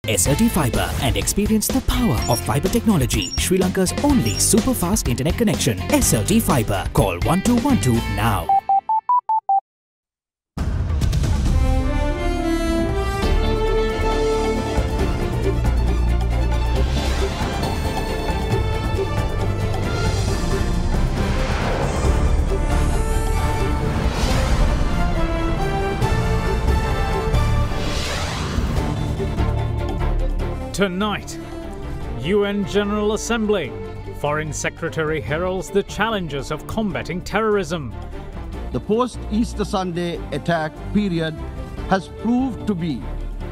SLT Fibre and experience the power of fibre technology. Sri Lanka's only super fast internet connection. SLT Fibre. Call 1212 now. Tonight, UN General Assembly. Foreign Secretary heralds the challenges of combating terrorism. The post-Easter Sunday attack period has proved to be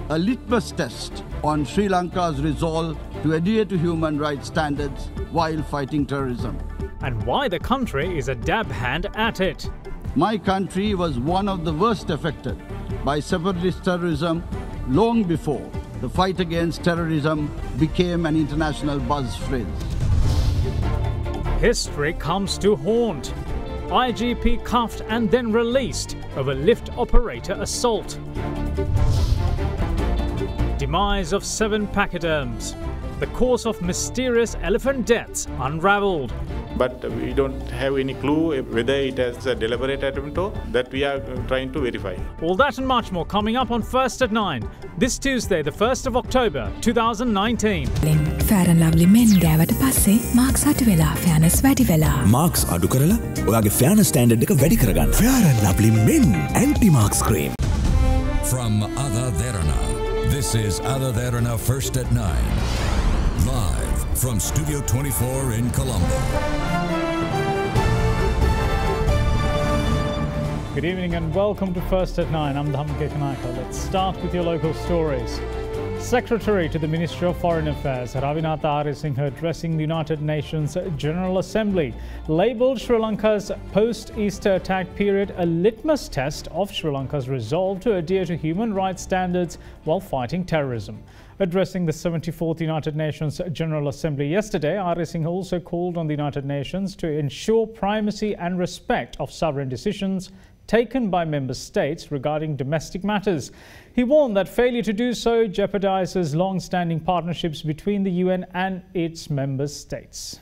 a litmus test on Sri Lanka's resolve to adhere to human rights standards while fighting terrorism. And why the country is a dab hand at it. My country was one of the worst affected by separatist terrorism long before the fight against terrorism became an international buzz phrase. History comes to haunt. IGP cuffed and then released over lift operator assault. Demise of 7 pachyderms. The cause of mysterious elephant deaths unravelled. But we don't have any clue whether it has a deliberate attempt or that we are trying to verify. All that and much more coming up on First at 9, this Tuesday, the 1st of October, 2019. Fair and Lovely men ගෑවට පස්සේ marks අඩු වෙලා fairness වැඩි වෙලා. Marks අඩු කරලා ඔයාගේ fairness standard එක වැඩි කරගන්න. Fair and Lovely men anti-marks cream. From AdaDerana, this is AdaDerana First at 9. Live from Studio 24 in Colombo. Good evening and welcome to First at 9. I'm Dhamke Kanaka. Let's start with your local stories. Secretary to the Ministry of Foreign Affairs, Ravinatha Arisinghe, addressing the United Nations General Assembly, labelled Sri Lanka's post-Easter attack period a litmus test of Sri Lanka's resolve to adhere to human rights standards while fighting terrorism. Addressing the 74th United Nations General Assembly yesterday, Arisinghe also called on the United Nations to ensure primacy and respect of sovereign decisions taken by member states regarding domestic matters. He warned that failure to do so jeopardizes long-standing partnerships between the UN and its member states.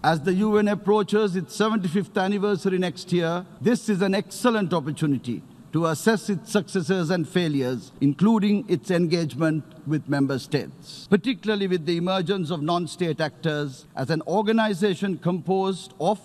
As the UN approaches its 75th anniversary next year, this is an excellent opportunity to assess its successes and failures, including its engagement with member states. Particularly with the emergence of non-state actors as an organization composed of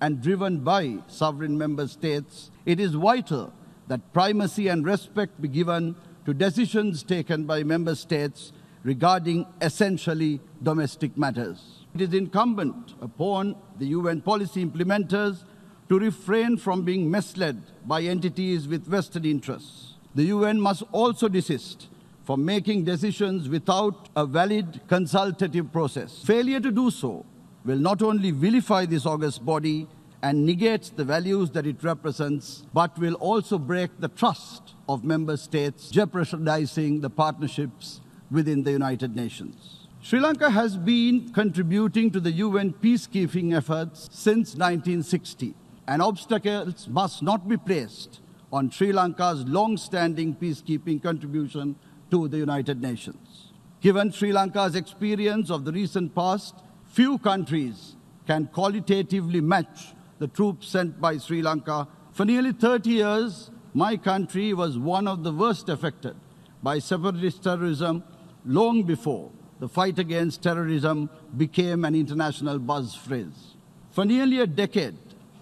and driven by sovereign member states, it is vital that primacy and respect be given to decisions taken by member states regarding essentially domestic matters. It is incumbent upon the UN policy implementers to refrain from being misled by entities with vested interests. The UN must also desist from making decisions without a valid consultative process. Failure to do so will not only vilify this august body and negate the values that it represents, but will also break the trust of member states, jeopardizing the partnerships within the United Nations. Sri Lanka has been contributing to the UN peacekeeping efforts since 1960, and obstacles must not be placed on Sri Lanka's long-standing peacekeeping contribution to the United Nations. Given Sri Lanka's experience of the recent past, few countries can qualitatively match the troops sent by Sri Lanka. For nearly 30 years, my country was one of the worst affected by separatist terrorism long before the fight against terrorism became an international buzz phrase. For nearly a decade,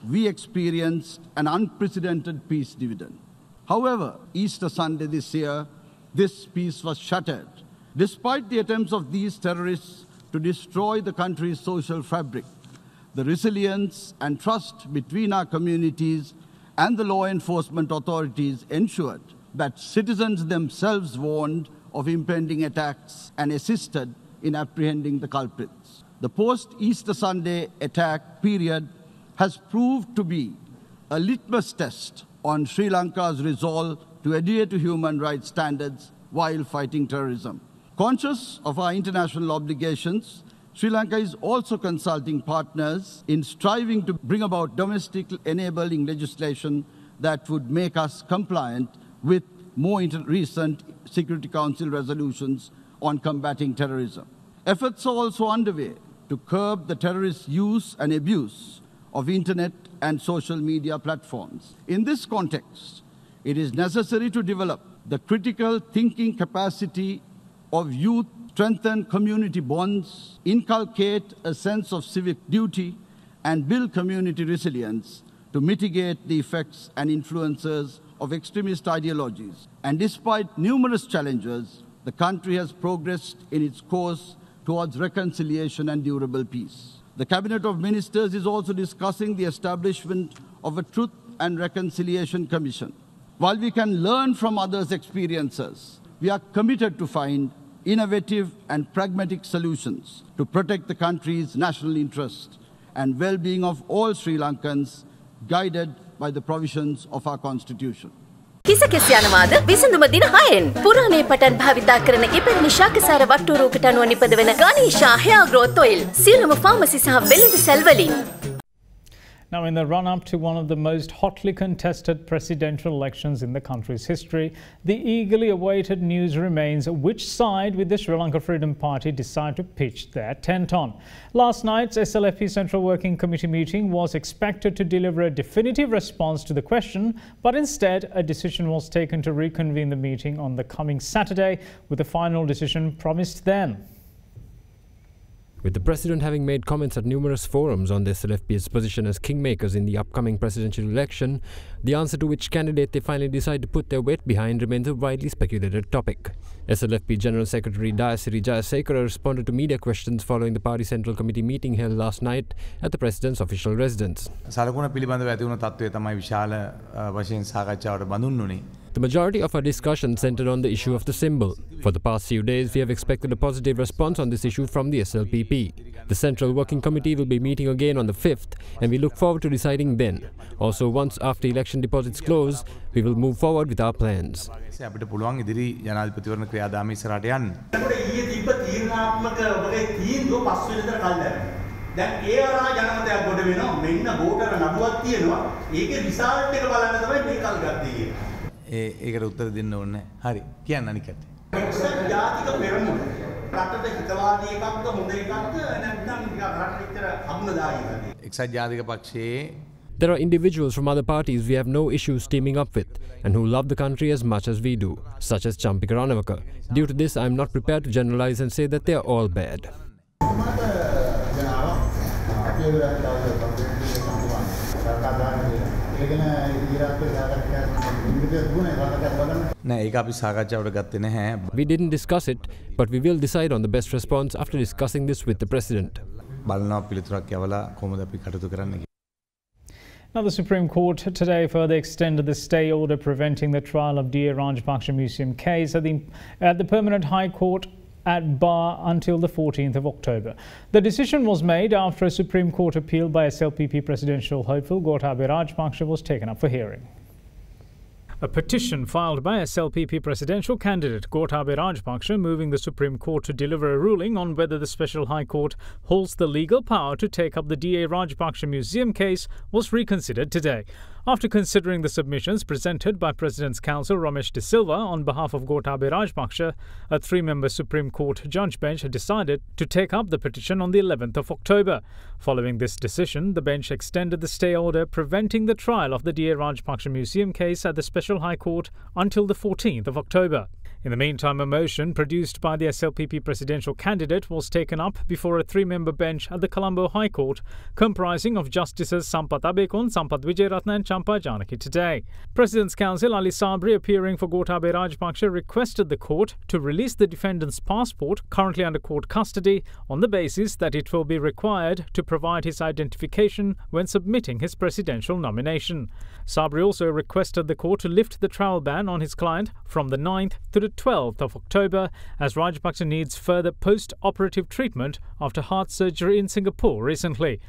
we experienced an unprecedented peace dividend. However, Easter Sunday this year, this peace was shattered. Despite the attempts of these terrorists to destroy the country's social fabric, the resilience and trust between our communities and the law enforcement authorities ensured that citizens themselves warned of impending attacks and assisted in apprehending the culprits. The post-Easter Sunday attack period has proved to be a litmus test on Sri Lanka's resolve to adhere to human rights standards while fighting terrorism. Conscious of our international obligations, Sri Lanka is also consulting partners in striving to bring about domestic enabling legislation that would make us compliant with more recent Security Council resolutions on combating terrorism. Efforts are also underway to curb the terrorist use and abuse of internet and social media platforms. In this context, it is necessary to develop the critical thinking capacity of youth, strengthen community bonds, inculcate a sense of civic duty, and build community resilience to mitigate the effects and influences of extremist ideologies. And despite numerous challenges, the country has progressed in its course towards reconciliation and durable peace. The Cabinet of Ministers is also discussing the establishment of a Truth and Reconciliation Commission. While we can learn from others' experiences, we are committed to find innovative and pragmatic solutions to protect the country's national interest and well-being of all Sri Lankans, guided by the provisions of our Constitution. කිසකෙස් යනවාද විසඳුම දින 6න් පුරාණයේ පටන් භාවිතා කරන ඉපැරණි ශාකසාර වට්ටුරුවකට අනුව නිපදවන ගානීෂා hair growth oil සියලුම pharmacy සහ වෙළඳ සැල් වලින්. Now, in the run-up to one of the most hotly contested presidential elections in the country's history, the eagerly awaited news remains which side will the Sri Lanka Freedom Party decide to pitch their tent on. Last night's SLFP Central Working Committee meeting was expected to deliver a definitive response to the question, but instead a decision was taken to reconvene the meeting on the coming Saturday, with the final decision promised then. With the president having made comments at numerous forums on the SLFP's position as kingmakers in the upcoming presidential election, the answer to which candidate they finally decide to put their weight behind remains a widely speculated topic. SLFP General Secretary Dayasiri Jayasekara responded to media questions following the party Central Committee meeting held last night at the president's official residence. The majority of our discussion centered on the issue of the symbol. For the past few days, we have expected a positive response on this issue from the SLPP. The Central Working Committee will be meeting again on the 5th, and we look forward to deciding then. Also, once after election deposits close, we will move forward with our plans. ඒකට උත්තර දෙන්න ඕනේ. හරි. කියන්න අනිකට. එක්සත් ජාතික පක්ෂයේ There are individuals from other parties we have no issues teaming up with and who love the country as much as we do, such as Champika Ranawaka. Due to this, I am not prepared to generalize and say that they are all bad. We didn't discuss it, but we will decide on the best response after discussing this with the president. Now, the Supreme Court today further extended the stay order preventing the trial of D.A. Rajapaksa Museum case at the Permanent High Court at bar until the 14th of October. The decision was made after a Supreme Court appeal by SLPP presidential hopeful Gotabaya Rajapaksa was taken up for hearing. A petition filed by SLPP presidential candidate Gotabaya Rajapaksa moving the Supreme Court to deliver a ruling on whether the Special High Court holds the legal power to take up the D.A. Rajapaksa Museum case was reconsidered today. After considering the submissions presented by President's Counsel Ramesh De Silva on behalf of Gotabaya Rajapaksa, a three-member Supreme Court judge bench decided to take up the petition on the 11th of October. Following this decision, the bench extended the stay order preventing the trial of the D.A. Rajapaksa Museum case at the Special High Court until the 14th of October. In the meantime, a motion produced by the SLPP presidential candidate was taken up before a three-member bench at the Colombo High Court, comprising of Justices Sampath Abekon, Sampath Wijeratna and Champa Janaki today. President's Counsel Ali Sabri, appearing for Gotabaya Rajapaksa, requested the court to release the defendant's passport, currently under court custody, on the basis that it will be required to provide his identification when submitting his presidential nomination. Sabri also requested the court to lift the travel ban on his client from the 9th to the 12th of October, as Rajapaksa needs further post-operative treatment after heart surgery in Singapore recently.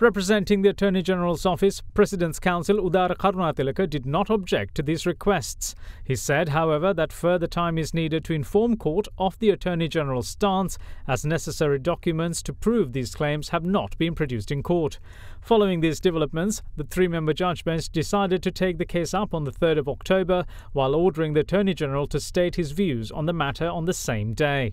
Representing the Attorney General's office, President's Counsel Udara Karunatilaka did not object to these requests. He said, however, that further time is needed to inform court of the Attorney General's stance, as necessary documents to prove these claims have not been produced in court. Following these developments, the three-member judge bench decided to take the case up on the 3rd of October, while ordering the Attorney General to state his views on the matter on the same day.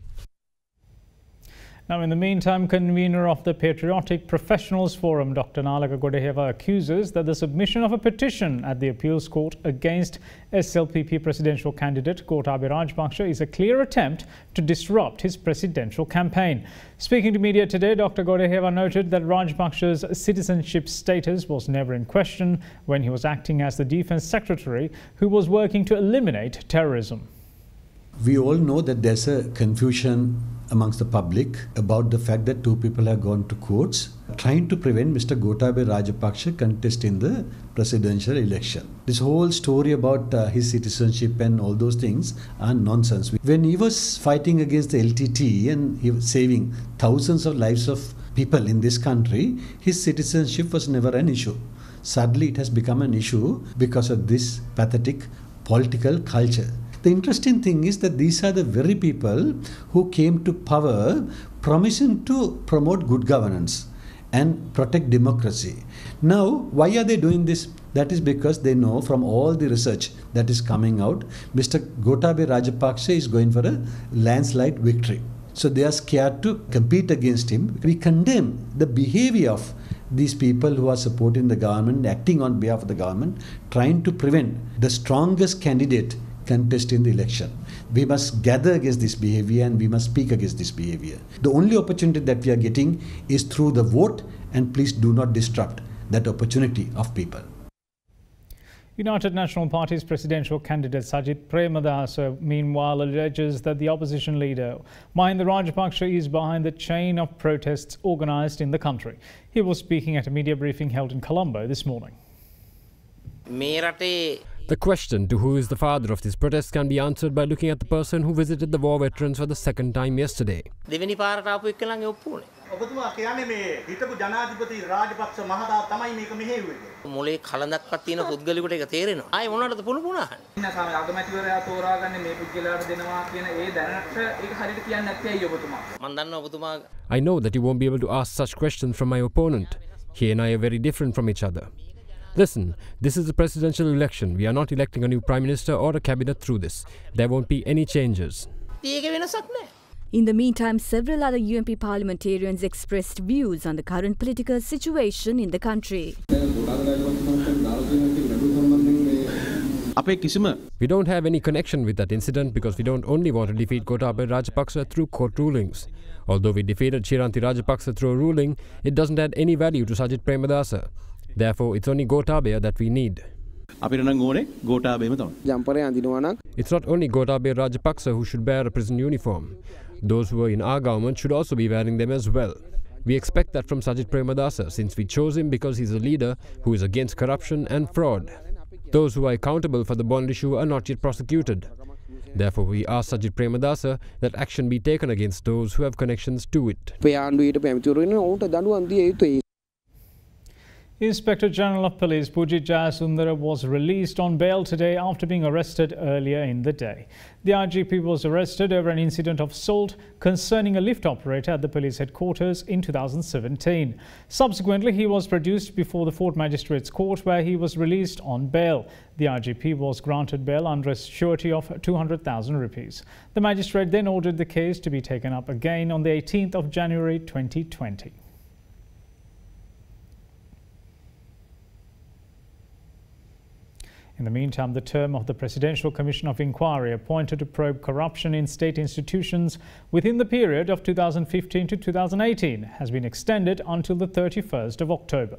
Now, in the meantime, convener of the Patriotic Professionals Forum, Dr. Nalaka Godeheva, accuses that the submission of a petition at the appeals court against SLPP presidential candidate Gotabaya Rajapaksa is a clear attempt to disrupt his presidential campaign. Speaking to media today, Dr. Godeheva noted that Rajapaksa's citizenship status was never in question when he was acting as the Defence Secretary who was working to eliminate terrorism. We all know that there's a confusion amongst the public about the fact that two people have gone to courts trying to prevent Mr. Gotabaya Rajapaksa contesting the presidential election. This whole story about his citizenship and all those things are nonsense. When he was fighting against the LTT and he was saving thousands of lives of people in this country, his citizenship was never an issue. Suddenly it has become an issue because of this pathetic political culture. The interesting thing is that these are the very people who came to power promising to promote good governance and protect democracy. Now, why are they doing this? That is because they know from all the research that is coming out, Mr. Gotabaya Rajapaksa is going for a landslide victory. So they are scared to compete against him. We condemn the behavior of these people who are supporting the government, acting on behalf of the government, trying to prevent the strongest candidate contesting the election. We must gather against this behavior and we must speak against this behavior. The only opportunity that we are getting is through the vote, and please do not disrupt that opportunity of people. United National Party's presidential candidate Sajith Premadasa, meanwhile, alleges that the opposition leader Mahinda Rajapaksa is behind the chain of protests organised in the country. He was speaking at a media briefing held in Colombo this morning. The question to who is the father of this protest can be answered by looking at the person who visited the war veterans for the second time yesterday. I know that you won't be able to ask such questions from my opponent. He and I are very different from each other. Listen, this is a presidential election. We are not electing a new prime minister or a cabinet through this. There won't be any changes. In the meantime, several other UMP parliamentarians expressed views on the current political situation in the country. We don't have any connection with that incident because we don't only want to defeat Gotabaya Rajapaksa through court rulings. Although we defeated Chiranti Rajapaksa through a ruling, it doesn't add any value to Sajith Premadasa. Therefore, it's only Gotabaya that we need. It's not only Gotabaya Rajapaksa who should wear a prison uniform. Those who are in our government should also be wearing them as well. We expect that from Sajith Premadasa since we chose him because he's a leader who is against corruption and fraud. Those who are accountable for the bond issue are not yet prosecuted. Therefore, we ask Sajith Premadasa that action be taken against those who have connections to it. Inspector General of Police Pujit Jayasundara was released on bail today after being arrested earlier in the day. The IGP was arrested over an incident of assault concerning a lift operator at the police headquarters in 2017. Subsequently, he was produced before the Fort Magistrates Court where he was released on bail. The IGP was granted bail under a surety of 200,000 rupees. The magistrate then ordered the case to be taken up again on the 18th of January 2020. In the meantime, the term of the Presidential Commission of Inquiry appointed to probe corruption in state institutions within the period of 2015 to 2018 has been extended until the 31st of October.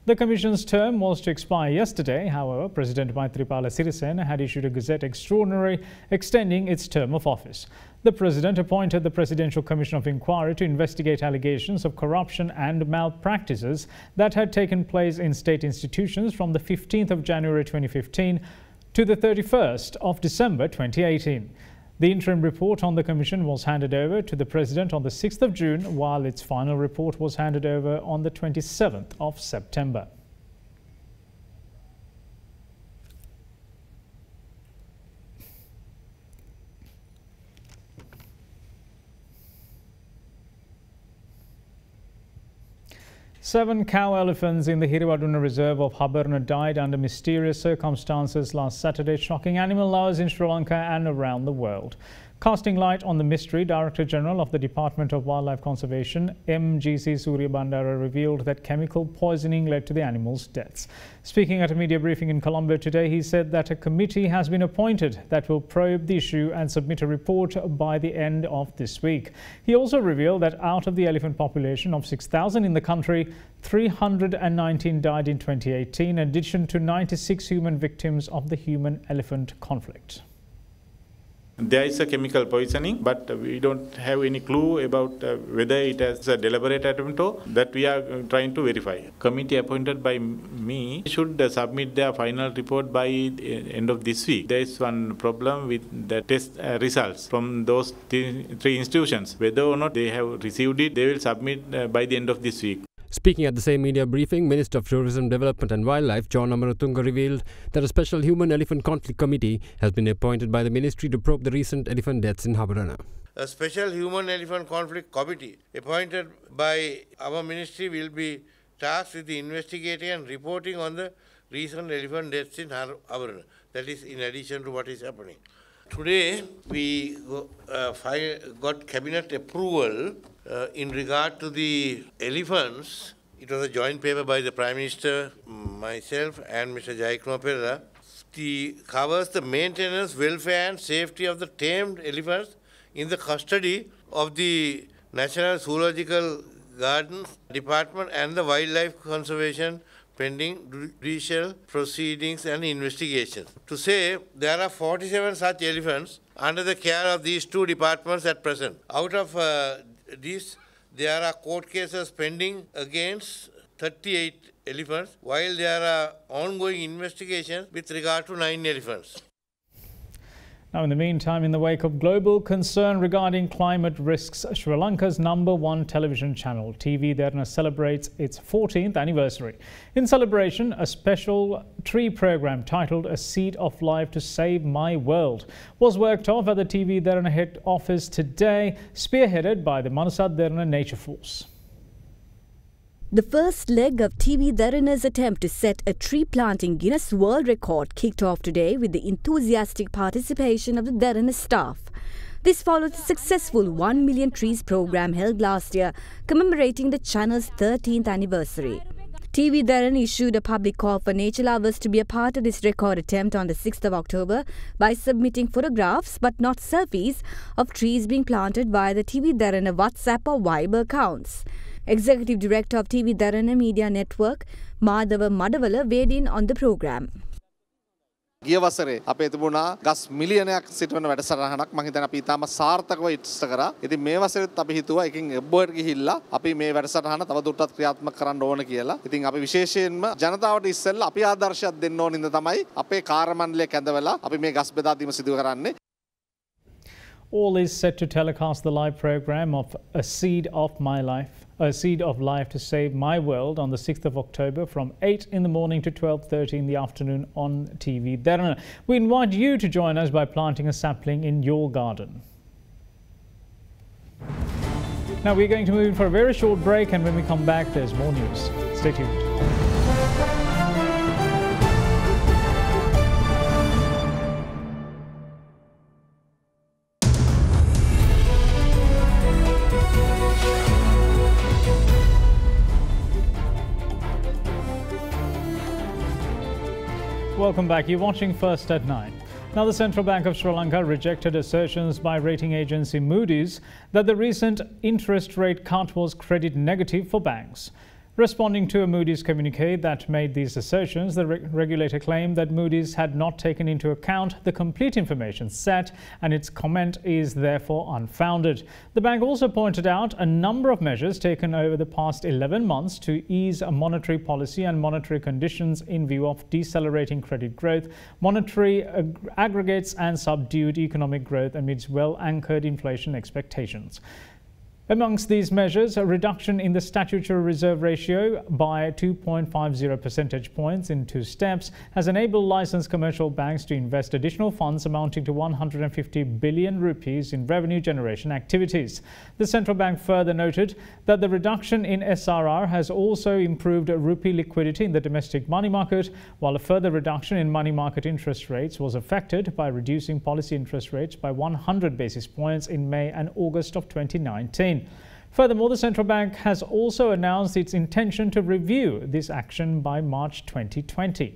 The Commission's term was to expire yesterday. However, President Maithripala Sirisena had issued a Gazette Extraordinary extending its term of office. The President appointed the Presidential Commission of Inquiry to investigate allegations of corruption and malpractices that had taken place in state institutions from the 15th of January 2015 to the 31st of December 2018. The interim report on the commission was handed over to the President on the 6th of June, while its final report was handed over on the 27th of September. Seven cow elephants in the Hiriwaduna Reserve of Habarna died under mysterious circumstances last Saturday, shocking animal lovers in Sri Lanka and around the world. Casting light on the mystery, Director General of the Department of Wildlife Conservation, MGC Surya Bandara, revealed that chemical poisoning led to the animals' deaths. Speaking at a media briefing in Colombo today, he said that a committee has been appointed that will probe the issue and submit a report by the end of this week. He also revealed that out of the elephant population of 6,000 in the country, 319 died in 2018, in addition to 96 human victims of the human-elephant conflict. There is a chemical poisoning, but we don't have any clue about whether it has a deliberate attempt or that we are trying to verify. Committee appointed by me should submit their final report by the end of this week. There is one problem with the test results from those three institutions. Whether or not they have received it, they will submit by the end of this week. Speaking at the same media briefing, Minister of Tourism, Development and Wildlife, John Amaratunga, revealed that a special human-elephant conflict committee has been appointed by the ministry to probe the recent elephant deaths in Habarana. A special human-elephant conflict committee appointed by our ministry will be tasked with investigating and reporting on the recent elephant deaths in Habarana. That is in addition to what is happening. Today, we got cabinet approval in regard to the elephants. It was a joint paper by the Prime Minister, myself and Mr. Jayakuma Perera. It covers the maintenance, welfare and safety of the tamed elephants in the custody of the National Zoological Gardens Department and the Wildlife Conservation pending judicial proceedings and investigations. To say there are 47 such elephants under the care of these two departments at present. Out of these, there are court cases pending against 38 elephants, while there are ongoing investigations with regard to 9 elephants. Now, in the meantime, in the wake of global concern regarding climate risks, Sri Lanka's #1 television channel, AdaDerana, celebrates its 14th anniversary. In celebration, a special tree program titled A Seed of Life to Save My World was worked off at the AdaDerana head office today, spearheaded by the AdaDerana Nature Force. The first leg of AdaDerana's attempt to set a tree planting Guinness World Record kicked off today with the enthusiastic participation of the Derana staff. This followed the successful 1 million trees program held last year, commemorating the channel's 13th anniversary. AdaDerana issued a public call for nature lovers to be a part of this record attempt on the 6th of October by submitting photographs, but not selfies, of trees being planted via the AdaDerana WhatsApp or Viber accounts. Executive Director of AdaDerana Media Network, Madhava Madavala, weighed in on the program. ගිය වසරේ අපේ තිබුණා ගස් මිලියනයක් සිටවන වැඩසටහනක් මම හිතන්නේ අපි ඊටම සාර්ථකව ඉෂ්ට කරා. ඉතින් මේ වසරේත් අපි හිතුවා එකකින් එබ්බර්ඩ් ගිහිල්ලා අපි මේ වැඩසටහන තවදුරටත් ක්‍රියාත්මක කරන්න ඕන කියලා. ඉතින් අපි විශේෂයෙන්ම ජනතාවට ඉස්සෙල්ලා අපි ආදර්ශයක් දෙන්න ඕන ඉඳ තමයි අපේ කාර්යමණ්ඩලය කැඳවලා අපි මේ ගස් බෙදා දීම සිදු කරන්නේ. All is set to telecast the live program of A Seed of Life to Save My World on the 6th of October from 8 in the morning to 12:30 in the afternoon on AdaDerana. We invite you to join us by planting a sapling in your garden. Now we're going to move in for a very short break, and when we come back, there's more news. Stay tuned. Welcome back. You're watching First at 9. Now, the Central Bank of Sri Lanka rejected assertions by rating agency Moody's that the recent interest rate cut was credit negative for banks. Responding to a Moody's communique that made these assertions, the regulator claimed that Moody's had not taken into account the complete information set and its comment is therefore unfounded. The bank also pointed out a number of measures taken over the past 11 months to ease monetary policy and monetary conditions in view of decelerating credit growth, monetary aggregates and subdued economic growth amidst well-anchored inflation expectations. Amongst these measures, a reduction in the statutory reserve ratio by 2.50 percentage points in 2 steps has enabled licensed commercial banks to invest additional funds amounting to 150 billion rupees in revenue generation activities. The central bank further noted that the reduction in SRR has also improved rupee liquidity in the domestic money market, while a further reduction in money market interest rates was affected by reducing policy interest rates by 100 basis points in May and August of 2019. Furthermore, the central bank has also announced its intention to review this action by March 2020.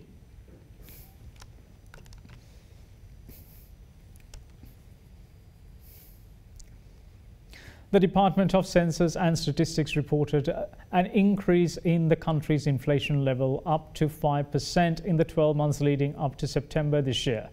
The Department of Census and Statistics reported an increase in the country's inflation level up to 5% in the 12 months leading up to September this year.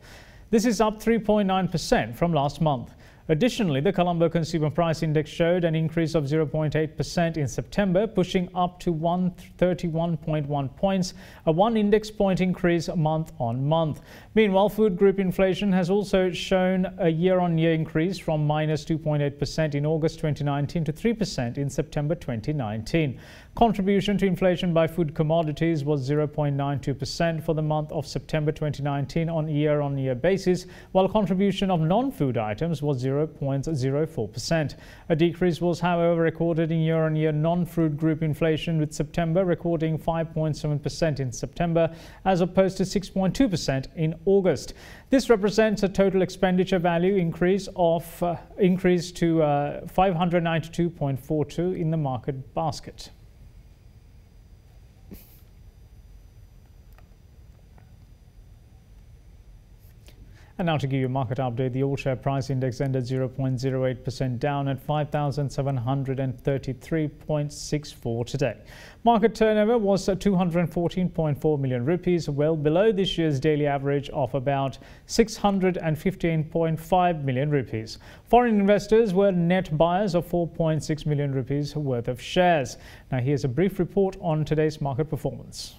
This is up 3.9% from last month. Additionally, the Colombo Consumer Price Index showed an increase of 0.8% in September, pushing up to 131.1 points, a 1 index point increase month on month. Meanwhile, food group inflation has also shown a year-on-year increase from minus 2.8% in August 2019 to 3% in September 2019. Contribution to inflation by food commodities was 0.92% for the month of September 2019 on a year-on-year basis, while contribution of non-food items was 0.04%. A decrease was, however, recorded in year-on-year non-food group inflation, with September recording 5.7% in September as opposed to 6.2% in August. This represents a total expenditure value increase to 592.42 in the market basket. And now to give you a market update, the all-share price index ended 0.08% down at 5,733.64 today. Market turnover was 214.4 million rupees, well below this year's daily average of about 615.5 million rupees. Foreign investors were net buyers of 4.6 million rupees worth of shares. Now here's a brief report on today's market performance.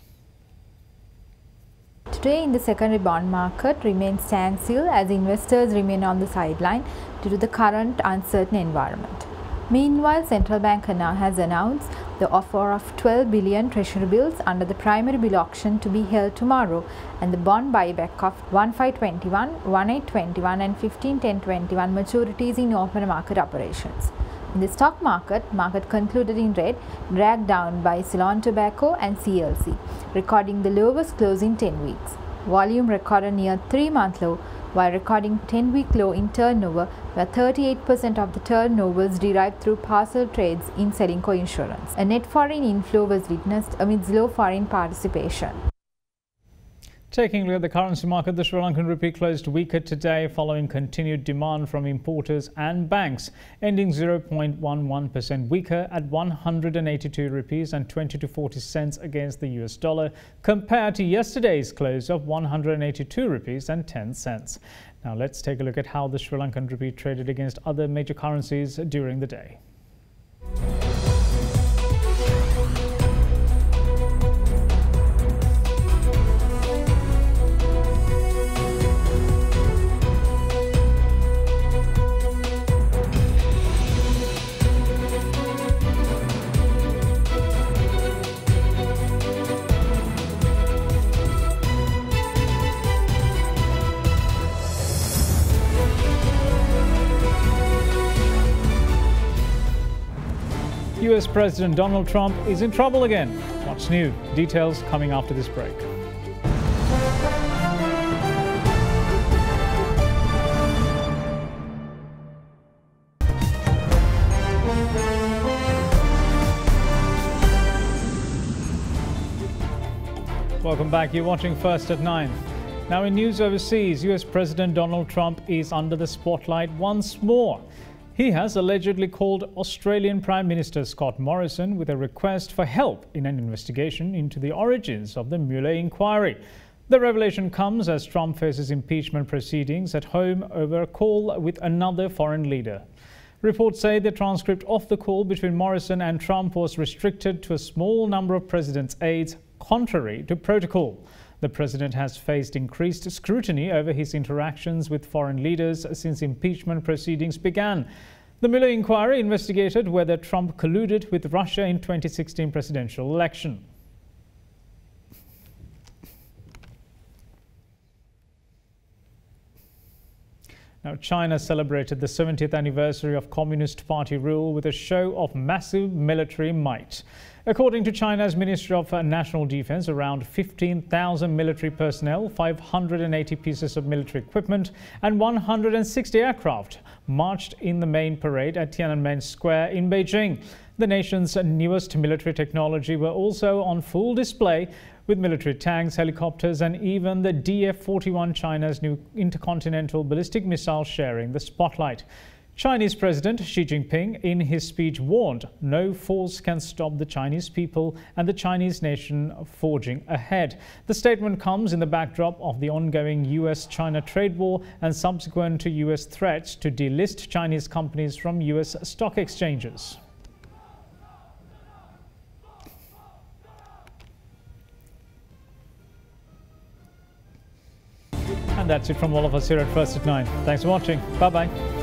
Today in the secondary bond market remains standstill as investors remain on the sideline due to the current uncertain environment. Meanwhile, Central Bank has announced the offer of 12 billion treasury bills under the primary bill auction to be held tomorrow and the bond buyback of 1521, 1821 and 151021 maturities in open market operations. In the stock market concluded in red, dragged down by Ceylon Tobacco and CLC, recording the lowest close in 10 weeks. Volume recorded near 3-month low, while recording 10-week low in turnover, where 38% of the turnover was derived through parcel trades in Selinco Insurance. A net foreign inflow was witnessed amidst low foreign participation. Taking a look at the currency market, the Sri Lankan rupee closed weaker today following continued demand from importers and banks, ending 0.11% weaker at 182 rupees and 20 to 40 cents against the US dollar, compared to yesterday's close of 182 rupees and 10 cents. Now let's take a look at how the Sri Lankan rupee traded against other major currencies during the day. US President Donald Trump is in trouble again. What's new? Details coming after this break. Welcome back. You're watching First at 9. Now in news overseas, US President Donald Trump is under the spotlight once more. He has allegedly called Australian Prime Minister Scott Morrison with a request for help in an investigation into the origins of the Mueller inquiry. The revelation comes as Trump faces impeachment proceedings at home over a call with another foreign leader. Reports say the transcript of the call between Morrison and Trump was restricted to a small number of president's aides, contrary to protocol. The president has faced increased scrutiny over his interactions with foreign leaders since impeachment proceedings began. The Mueller inquiry investigated whether Trump colluded with Russia in 2016 presidential election. Now, China celebrated the 70th anniversary of Communist Party rule with a show of massive military might. According to China's Ministry of National Defense, around 15,000 military personnel, 580 pieces of military equipment and 160 aircraft marched in the main parade at Tiananmen Square in Beijing. The nation's newest military technology were also on full display, with military tanks, helicopters and even the DF-41, China's new intercontinental ballistic missile, sharing the spotlight. Chinese President Xi Jinping in his speech warned no force can stop the Chinese people and the Chinese nation forging ahead. The statement comes in the backdrop of the ongoing US-China trade war and subsequent to US threats to delist Chinese companies from US stock exchanges. And that's it from all of us here at First at 9. Thanks for watching. Bye-bye.